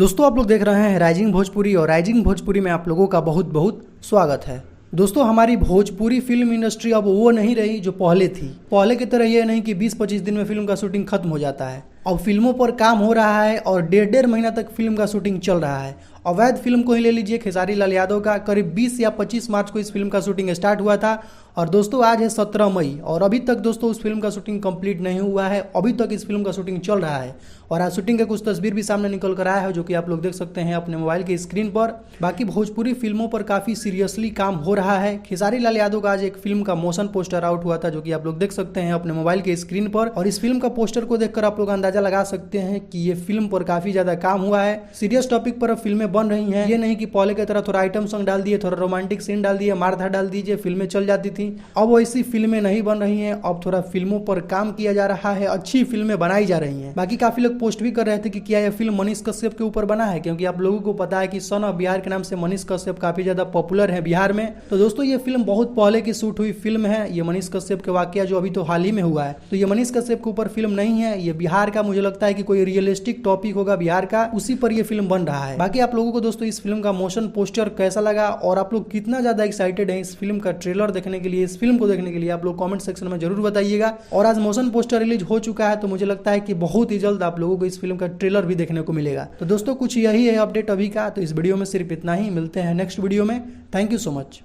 दोस्तों आप लोग देख रहे हैं राइजिंग भोजपुरी और राइजिंग भोजपुरी में आप लोगों का बहुत बहुत स्वागत है। दोस्तों हमारी भोजपुरी फिल्म इंडस्ट्री अब वो नहीं रही जो पहले थी। पहले की तरह ये नहीं कि 20-25 दिन में फिल्म का शूटिंग खत्म हो जाता है। अब फिल्मों पर काम हो रहा है और डेढ़ महीना तक फिल्म का शूटिंग चल रहा है। अवैध फिल्म को ही ले लीजिए, खेसारी लाल यादव का करीब 20 या 25 मार्च को इस फिल्म का शूटिंग स्टार्ट हुआ था और दोस्तों आज है 17 मई और अभी तक दोस्तों उस फिल्म का शूटिंग कंप्लीट नहीं हुआ है। अभी तक इस फिल्म का शूटिंग चल रहा है और आज शूटिंग के कुछ तस्वीर भी सामने निकल कर आया है जो कि आप लोग देख सकते हैं अपने मोबाइल की स्क्रीन पर। बाकी भोजपुरी फिल्मों पर काफी सीरियसली काम हो रहा है। खेसारी लाल यादव का आज एक फिल्म का मोशन पोस्टर आउट हुआ था जो कि आप लोग देख सकते हैं अपने मोबाइल के स्क्रीन पर और इस फिल्म का पोस्टर को देखकर आप लोग अंदाजा लगा सकते हैं कि ये फिल्म पर काफी ज्यादा काम हुआ है। सीरियस टॉपिक पर अब फिल्में बन रही हैं। ये नहीं कि पहले की तरह थोड़ा आइटम सॉन्ग डाल दिए, थोड़ा रोमांटिक सीन डाल दिए, मारधाड़ डाल दीजिए, फिल्में चल जाती थी। अब वैसी फिल्में नहीं बन रही हैं। अब थोड़ा फिल्मों पर काम किया जा रहा है, अच्छी फिल्में बनाई जा रही हैं। बाकी काफी लोग पोस्ट भी कर रहे थे कि क्या यह फिल्म मनीष कश्यप के ऊपर बना है, क्योंकि आप लोगों को पता है कि सन ऑफ बिहार के नाम से मनीष कश्यप काफी ज्यादा पॉपुलर है बिहार में। तो दोस्तों ये फिल्म बहुत पहले की शूट हुई फिल्म है। ये मनीष कश्यप के वाकया जो अभी तो हाल ही में हुआ है, तो ये मनीष कश्यप के ऊपर फिल्म नहीं है। ये बिहार का मुझे लगता है कि कोई रियलिस्टिक टॉपिक होगा बिहार का, उसी पर यह फिल्म बन रहा है। बाकी आप लोगों को दोस्तों इस फिल्म का मोशन पोस्टर कैसा लगा और आप लोग कितना ज्यादा एक्साइटेड हैं इस फिल्म का ट्रेलर देखने के लिए, इस फिल्म को देखने के लिए, आप लोग कमेंट सेक्शन में जरूर बताइएगा। और आज मोशन पोस्टर रिलीज हो चुका है तो मुझे लगता है कि बहुत ही जल्द आप लोगों को इस फिल्म का ट्रेलर भी देखने को मिलेगा। तो दोस्तों कुछ यही है अपडेट अभी का। तो इस वीडियो में सिर्फ इतना ही, मिलते हैं नेक्स्ट वीडियो में। Thank you so much.